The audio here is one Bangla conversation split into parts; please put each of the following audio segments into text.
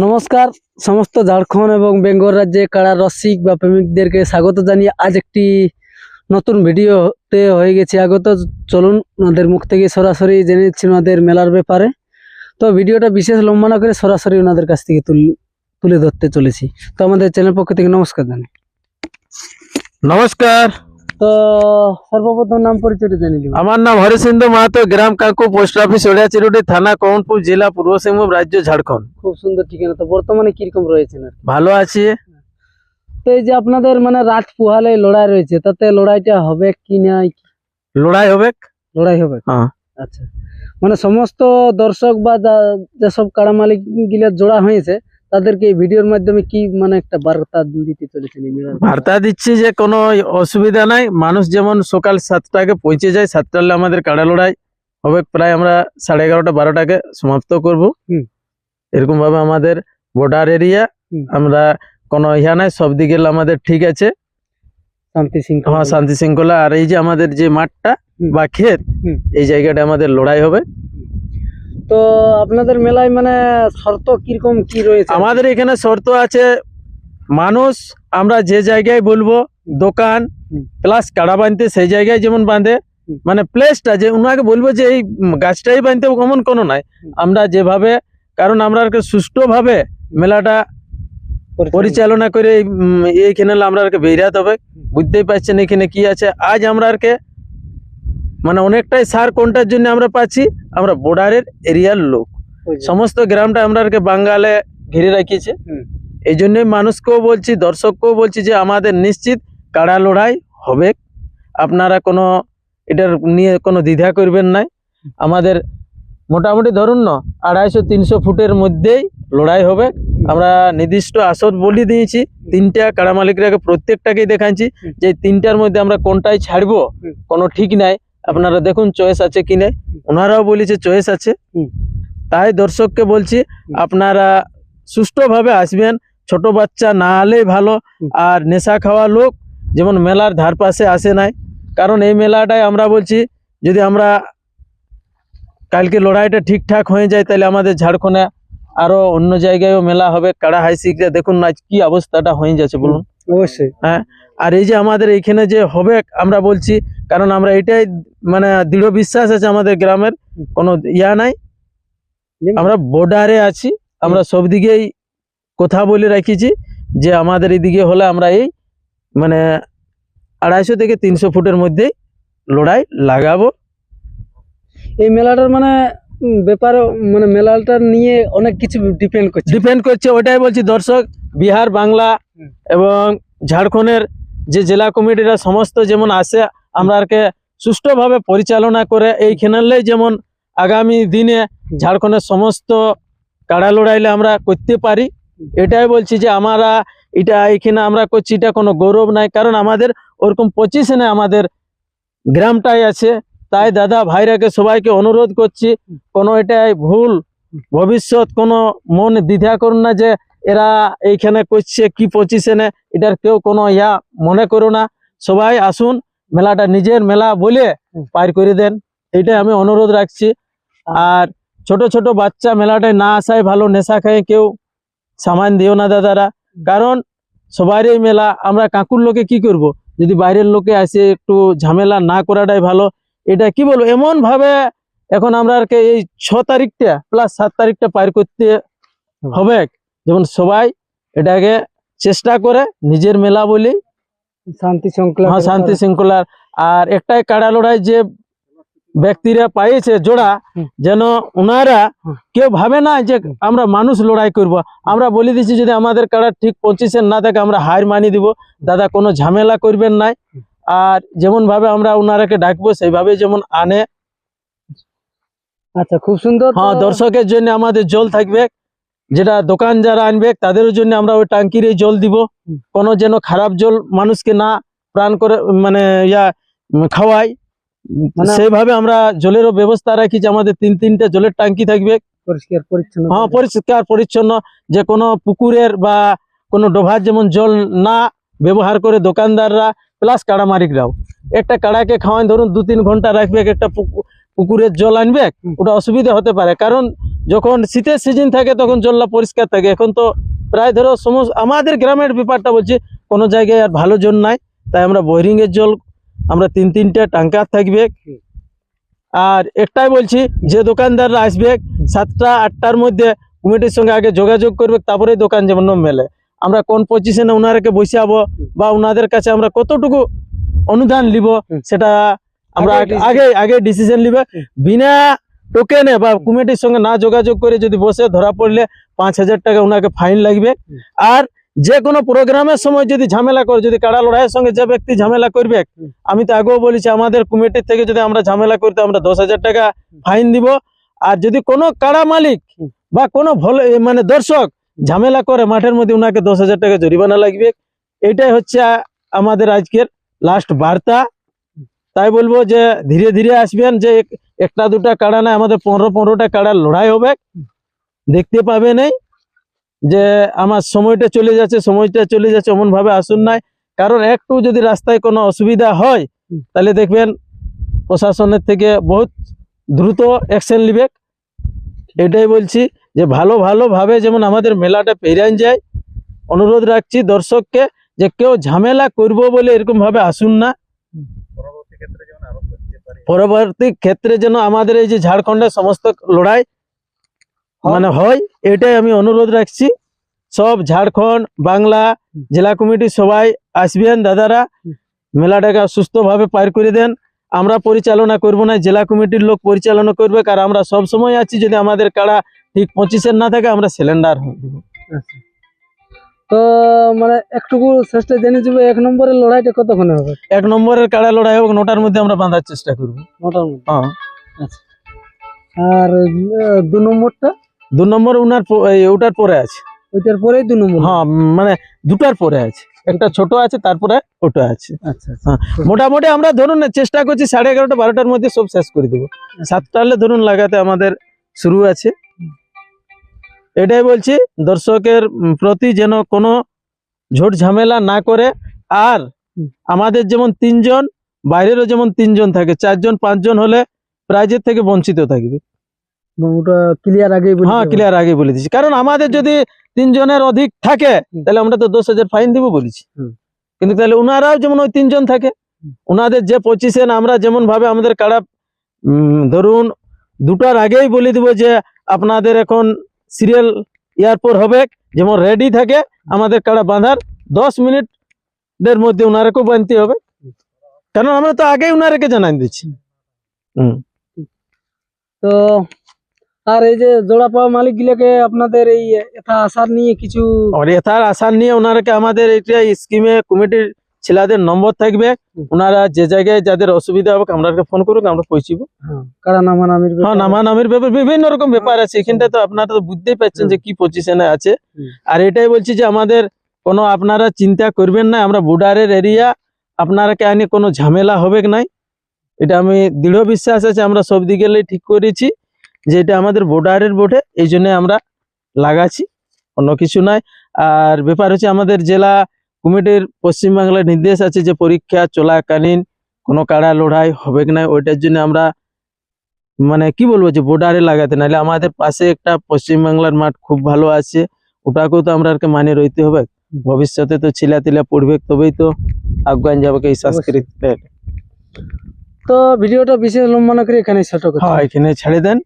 নমস্কার সমস্ত ঝাড়খণ্ড এবং বেঙ্গল রাজ্যে কাড়া রসিক বা প্রেমিকদেরকে স্বাগত জানিয়ে আজ একটি নতুন ভিডিওতে হয়ে গেছে আগত। চলুন ওনাদের মুখ থেকে সরাসরি জেনে নিচ্ছি ওনাদের মেলার ব্যাপারে। তো ভিডিওটা বিশেষ লম্বা না করে সরাসরি ওনাদের কাছ থেকে তুলে ধরতে চলেছি। তো আমাদের চ্যানেল পক্ষ থেকে নমস্কার জানাই। নমস্কার। তো সর্বপ্রথম নাম পরিচয়টা জানিয়ে দিন। আমার নাম হরিসিন্দু মাহাতো, গ্রাম কাকু, পোস্ট অফিস ওড়িয়াচিরুডি, থানা কৌনপুর, জেলা পূর্ব সিংভূম, রাজ্য ঝাড়খণ্ড। খুব সুন্দর ঠিকানা। তো বর্তমানে কিরকম রয়েছেন? ভালো আছি। তো এই যে আপনাদের মানে রাত পুহালে লড়াই রয়েছে, তাতে লড়াইটা হবে কি না? লড়াই হবে। লড়াই হবে, হ্যাঁ। আচ্ছা, মানে সমস্ত দর্শক বা যেসব কাড়া মালিক গিলা জোড়া হয়েছে তাদেরকে এই ভিডিওর মাধ্যমে কি মানে একটা বার্তা দিতে চলেছেন? বার্তা দিচ্ছি যে কোনো অসুবিধা নাই, মানুষ যেমন সকাল 7টাকে পৌঁছে যায়, 7টালে আমাদের কাড়া লড়াই হবে। প্রায় আমরা 11:30 12টাকে সমাপ্ত করব। এরকম ভাবে আমাদের বর্ডার এরিয়া, আমরা কোনো ইহা নাই, সব দিকে আমাদের ঠিক আছে, শান্তি শৃঙ্খলা। হ্যাঁ, শান্তি শৃঙ্খলা। আর এই যে আমাদের যে মাঠটা বা ক্ষেত, এই জায়গাটা আমাদের লড়াই হবে। তো আপনাদের মেলায় মানে শর্ত কিরকম কি রয়েছে? আমাদের এখানে শর্ত আছে, মানুষ আমরা যে জায়গায় বলবো দোকান প্লাস কাড়া বাঁধতে সেই জায়গায় যেমন বাঁধে, মানে প্লেসটা যে উনাকে বলবো যে এই গাছটাই বাঁধতে হবে এমন কোনো নাই। আমরা যেভাবে, কারণ আমরা সুষ্ঠুভাবে মেলাটা পরিচালনা করে এইখানে আমরা বেরিয়াতে হবে। বুঝতেই পারছেন এখানে কি আছে। আজ আমরা মানে অনেকটাই সার কোনটার জন্য আমরা পাচ্ছি, আমরা বর্ডারের এরিয়ার লোক, সমস্ত গ্রামটা আমরা বাঙ্গালে ঘিরে রাখিয়েছে। এই জন্যই মানুষকেও বলছি, দর্শককেও বলছি যে আমাদের নিশ্চিত কাড়া লড়াই হবে। আপনারা কোনো এটার নিয়ে কোনো দ্বিধা করবেন নাই। আমাদের মোটামুটি ধরুন না 250-300 ফুটের মধ্যেই লড়াই হবে। আমরা নির্দিষ্ট আসর বলে দিয়েছি, 3টা কাড়া মালিকরাকে প্রত্যেকটাকেই দেখাচ্ছি যে 3টার মধ্যে আমরা কোনটাই ছাড়বো কোনো ঠিক নাই। আপনারা দেখুন চয়েস আছে কি নাই, ওনারাও বলেছে চয়েস আছে। তাই দর্শককে বলছি আপনারা সুষ্ঠুভাবে আসবেন, ছোট বাচ্চা না হলেই ভালো। আর নেশা খাওয়া লোক যেমন মেলার ধার পাশে আসে নাই, কারণ এই মেলাটাই আমরা বলছি যদি আমরা কালকে লড়াইটা ঠিকঠাক হয়ে যায় তাহলে আমাদের ঝাড়খণ্ডে আরো অন্য জায়গায়ও মেলা হবে। কাড়া হাইসিকরা দেখুন না কি অবস্থাটা হয়ে যাচ্ছে, বলুন। অবশ্যই, হ্যাঁ। আর এই যে আমাদের এইখানে যে হবে আমরা বলছি, কারণ আমরা এটাই মানে দৃঢ় বিশ্বাস আছে আমাদের গ্রামের কোনো ইয়া নাই, আমরা বর্ডারে আছি। আমরা সব দিকেই কথা বলে রাখিছি যে আমাদের এইদিকে হলে আমরা এই মানে 250 থেকে 300 ফুটের মধ্যেই লড়াই লাগাবো। এই মেলাটার মানে ব্যাপারে মানে মেলাটার নিয়ে অনেক কিছু ডিপেন্ড করছে। ওটাই বলছি দর্শক, বিহার, বাংলা এবং ঝাড়খণ্ডের যে জেলা কমিটিরা সমস্ত যেমন আসে, আমরা সুষ্ঠুভাবে পরিচালনা করে এইখানে যেমন আগামী দিনে ঝাড়খণ্ডের সমস্ত কাড়া লড়াইলে আমরা করতে পারি। এটাই বলছি যে আমরা এটা এইখানে আমরা করছি, এটা কোনো গৌরব নাই, কারণ আমাদের ওরকম পজিশনে আমাদের গ্রামটাই আছে। তাই দাদা ভাইরাকে সবাইকে অনুরোধ করছি, কোনো এটাই ভুল ভবিষ্যৎ কোনো মন দ্বিধা করুন না যে এরা এইখানে করছে কি পজিশনে, এটার কেউ কোনো ইয়া মনে করো না। সবাই আসুন, মেলাটা নিজের মেলা বলে পার করে দেন, এইটাই আমি অনুরোধ রাখছি। আর ছোট ছোট বাচ্চা মেলাটায় না আসায় ভালো, নেশা খায় কেউ সামান দিও না দাদারা, কারণ সবারই মেলা। আমরা কাকুর লোকে কি করব, যদি বাইরের লোকে আসে একটু ঝামেলা না করাটাই ভালো। এটা কি বলবো, এমন ভাবে এখন আমরা এই 6 তারিখটা প্লাস 7 তারিখটা পার করতে হবে, যেমন সবাই এটাকে চেষ্টা করে নিজের মেলা বলি শান্তি শৃঙ্খলা। হ্যাঁ, শান্তি শৃঙ্খলার। আর একটাই কাড়া লড়াই যে ব্যক্তিরা পাইছে জোড়া, যেন ওনারা কেউ ভাবে না যে আমরা মানুষ লড়াই করব। আমরা বলে দিচ্ছি যদি আমাদের কাড়া ঠিক পজিশন না থাকে আমরা হার মানি দিব, দাদা কোনো ঝামেলা করবেন নাই। আর যেমন ভাবে আমরা ওনারাকে ডাকবো সেইভাবে যেমন আনে। আচ্ছা, খুব সুন্দর। হ্যাঁ, দর্শকের জন্য আমাদের জল থাকবে, যেটা দোকান যারা আনবে তাদের জন্য আমরা ওই ট্যাঙ্কির জল দিব। কোনো যেন খারাপ জল মানুষকে না প্রাণ করে মানে খাওয়াই, সেইভাবে আমরা জলেরও ব্যবস্থা রাখি যে আমাদের 3-3টা জলের ট্যাঙ্কি থাকবে, পরিষ্কার পরিচ্ছন্ন। হ্যাঁ, পরিষ্কার পরিচ্ছন্ন, যে কোনো পুকুরের বা কোনো ডোভার যেমন জল না ব্যবহার করে দোকানদাররা প্লাস কাড়া মালিকরাও। একটা কাড়াকে খাওয়ান ধরুন 2-3 ঘন্টা রাখবে, একটা পুকুরের জল আনবে ওটা অসুবিধা হতে পারে, কারণ যখন শীতের সিজন থাকে তখন জলটা পরিষ্কার থাকে। এখন তো প্রায় ধরো সমস্ত আমাদের গ্রামের ব্যাপারটা বলছি, কোনো জায়গায় আর ভালো জল নাই, তাই আমরা বোরিং এর জল আমরা 3-3টে ট্যাঙ্কার থাকবে। আর একটাই বলছি, যে দোকানদাররা আসবে 7টা-8টার মধ্যে কমিটির সঙ্গে আগে যোগাযোগ করবে, তারপরে দোকান যেমন মেলে। আমরা কোন পজিশনে ওনারাকে বসাবো বা ওনাদের কাছে আমরা কতটুকু অনুদান নিব সেটা আমরা আগে ডিসিশন নিবে। বিনা টোকেনে বা কমিটির সঙ্গে না যোগাযোগ করে যদি বসে ধরা পড়লে 5,000 টাকা ওনাকে ফাইন লাগবে। আর যে কোনো প্রোগ্রামের সময় যদি ঝামেলা করে, যদি কাড়া লড়াইয়ের সঙ্গে যে ব্যক্তি ঝামেলা করবে, আমি তো আগেও বলেছি আমাদের কমিটির থেকে যদি আমরা ঝামেলা করতে আমরা 10,000 টাকা ফাইন দিব। আর যদি কোনো কাড়া মালিক বা কোনো মানে দর্শক ঝামেলা করে মাঠের মধ্যে, ওনাকে 10,000 টাকা জরিমানা লাগবে। এটাই হচ্ছে আমাদের আজকের লাস্ট বার্তা। তাই বলবো যে ধীরে ধীরে আসবেন, যে একটা দুটা কাড়া না, আমাদের 15-15টা কাড়ার লড়াই হবে। দেখতে পাবেন এই যে আমার সময়টা চলে যাচ্ছে এমন ভাবে আসুন নাই, কারণ একটু যদি রাস্তায় কোনো অসুবিধা হয় তাহলে দেখবেন প্রশাসনের থেকে বহুত দ্রুত অ্যাকশন নিবে। এটাই বলছি যে ভালোভাবে যেমন আমাদের মেলাটা পেরিয়ে যায়। অনুরোধ রাখছি দর্শককে যে কেউ ঝামেলা করবো বলে এরকম ভাবে আসুন না। পরবর্তী ক্ষেত্রে যেন আমাদের এই যে ঝাড়খণ্ডের সমস্ত লড়াই মানে হয়, এটাই আমি অনুরোধ রাখছি। সব ঝাড়খণ্ড বাংলা জেলা কমিটি সবাই আসবেন দাদারা, মেলাটাকে সুস্থভাবে পার করে দেন। আমরা পরিচালনা করব না, জেলা কমিটির লোক পরিচালনা করবে। আর আমরা সব সময় আছি, যদি আমাদের কাড়া ঠিক 25-এর না থাকে আমরা সিলিন্ডার হয়ে দেবো। তো মানে একটুকু চেষ্টা জেনে যাবে, 1 নম্বরের লড়াইটা কতক্ষণে হবে? 1 নম্বরের কাড়া লড়াই হোক 9টার মধ্যে আমরা বাঁধার চেষ্টা করবো। 9টার মধ্যে? হ্যাঁ। আচ্ছা। আর 2 নম্বরটা? 2 নম্বর ওটার পরে আছে। ওইটার পরেই 2 নম্বর? হ্যাঁ, মানে দুটার পরে আছে, একটা ছোট আছে তারপরে ওটা আছে। আচ্ছা। হ্যাঁ, মোটামুটি আমরা ধরুন চেষ্টা করছি 11:30-12টার মধ্যে সব শেষ করে দেবো। 7টা হলে ধরুন লাগাতে আমাদের শুরু আছে। এটাই বলছি দর্শকের প্রতি যেন কোনো ঝোট ঝামেলা না করে। আর আমাদের যেমন 3 জন, বাইরেরও যেমন 3 জন থাকে, 4 জন 5 জন হলে প্রাইজের থেকে বঞ্চিত থাকবে। ওটা ক্লিয়ার আগেই বলে? হ্যাঁ, ক্লিয়ার আগে বলে দিচ্ছি, কারণ আমাদের যদি 3 জনের অধিক থাকে তাহলে আমরা তো 10,000 ফাইন দিব বলেছি। কিন্তু তাহলে ওনারাও যেমন ওই 3 জন থাকে, ওনাদের যে 25-এ আমরা যেমন ভাবে আমাদের কাড়া ধরুন 2টার আগেই বলে দিব যে আপনাদের এখন সিরিয়াল এয়ারপর হবে, যেমন রেডি থাকে আমাদের কাড়া বাঁধার 10 মিনিটের মধ্যে ওনারাকেও বাঁধতে হবে, কারণ আমরা তো আগেই ওনারাকে জানাই দিচ্ছি। তো আর এই যে জোড়া পাওয়া মালিক গুলাকে আপনাদের এই এটা আসার নিয়ে কিছু? এটার আসার নিয়ে ওনারাকে আমাদের এটা স্কিমে কমিটির ছেলেদের নম্বর থাকবে, ওনারা যে জায়গায় যাদের অসুবিধা হবে আমাদেরকে ফোন করুক, আমরা পৌঁছিব। কারা নামানামির? হ্যাঁ, নামানামির ব্যাপার বিভিন্ন রকম ব্যাপার আছে এখানটা, তো আপনারা তো বুঝতেই পারছেন যে কি পজিশনে আছে। আর এটাই বলছি যে আমাদের কোনো আপনারা চিন্তা করবেন না, আমরা বর্ডারের এরিয়া, আপনারাকে আইনে কোনো ঝামেলা হবে নাই, এটা আমি দৃঢ় বিশ্বাস আছে। আমরা সব দিকে ঠিক করেছি যে এটা আমাদের বর্ডারের বটে, এই জন্য আমরা লাগাচ্ছি, অন্য কিছু নাই। আর ব্যাপার হচ্ছে আমাদের জেলা কমিটির পশ্চিমবাংলার নির্দেশ আছে যে পরীক্ষা চলাকালীন কোনো কাড়া লড়াই হবে না, ওইটার জন্য আমরা মানে কি বলবো যে বর্ডারে লাগাতে, নাহলে আমাদের পাশে একটা পশ্চিমবাংলার মাঠ খুব ভালো আছে, ওটাকেও তো আমরা মানে রইতে হবে। ভবিষ্যতে তো ছিলা পড়বে, তবেই তো আগান যাবে এই সংস্কৃতি। তো ভিডিওটা বিশেষ লম্বা না করে এখানে ছোট করতে? হ্যাঁ, এখানে ছেড়ে দেন।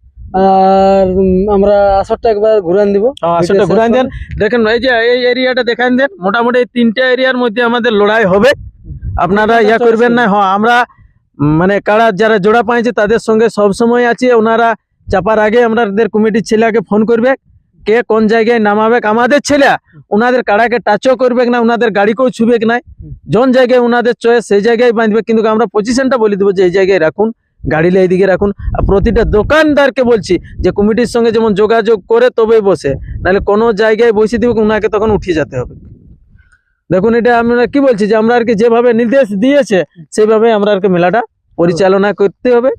আর আমরা আসরটা একবার ঘুরান দিব। আসরটা ঘুরান দেন। দেখেন এই যে এই এরিয়াটা দেখান দেন, মোটামুটি এই 3টা এরিয়ার মধ্যে আমাদের লড়াই হবে, আপনারা ইয়া করবেন না। হ্যাঁ, আমরা মানে কাড়া যারা জোড়া পাইছে তাদের সঙ্গে সব সময় আছি, ওনারা চাপার আগে আমাদের কমিটির ছেলেকে ফোন করবে, কে কোন জায়গায় নামাবে। আমাদের ছেলে ওনাদের কাড়াকে টাচও করবে না, ওনাদের গাড়িকেও ছুবে না, জন জায়গায় ওনাদের চয়েস সেই জায়গায় বাঁধবে। কিন্তু আমরা পজিশনটা বলে দেবো যে এই জায়গায় রাখুন, গাড়ি এইদিকে রাখুন। আর প্রতিটা দোকানদারকে বলছি যে কমিটির সঙ্গে যেমন যোগাযোগ করে তবেই বসে, নাহলে কোনো জায়গায় বসে দিব ওনাকে তখন উঠে যেতে হবে। দেখুন, এটা আমরা কি বলছি যে আমরা আর কি যেভাবে নির্দেশ দিয়েছে সেইভাবে আমরা আর কি মেলাটা পরিচালনা করতে হবে,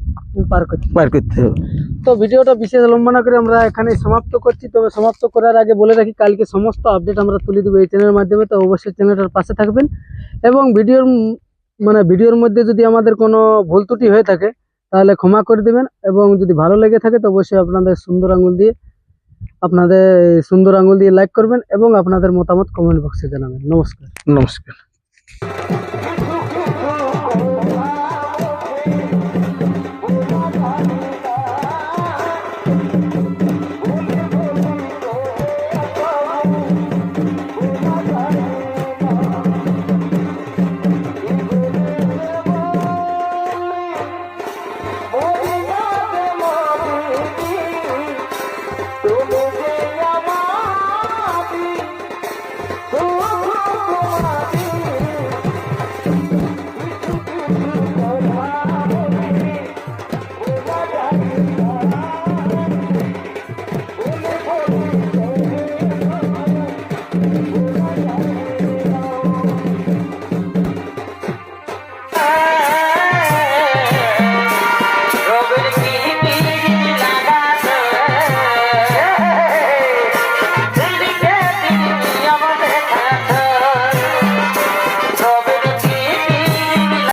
পার করতে হবে। তো ভিডিওটা বিশেষ লম্বা না করে আমরা এখানে সমাপ্ত করছি। তবে সমাপ্ত করার আগে বলে রাখি, কালকে সমস্ত আপডেট আমরা তুলে দেবো এই চ্যানেলের মাধ্যমে, তো অবশ্যই চ্যানেলটার পাশে থাকবেন। এবং ভিডিওর মধ্যে যদি আমাদের কোনো ভুল ত্রুটি হয়ে থাকে তাহলে ক্ষমা করে দেবেন, এবং যদি ভালো লেগে থাকে তো অবশ্যই আপনাদের সুন্দর আঙুল দিয়ে লাইক করবেন এবং আপনাদের মতামত কমেন্ট বক্সে জানাবেন। নমস্কার। নমস্কার।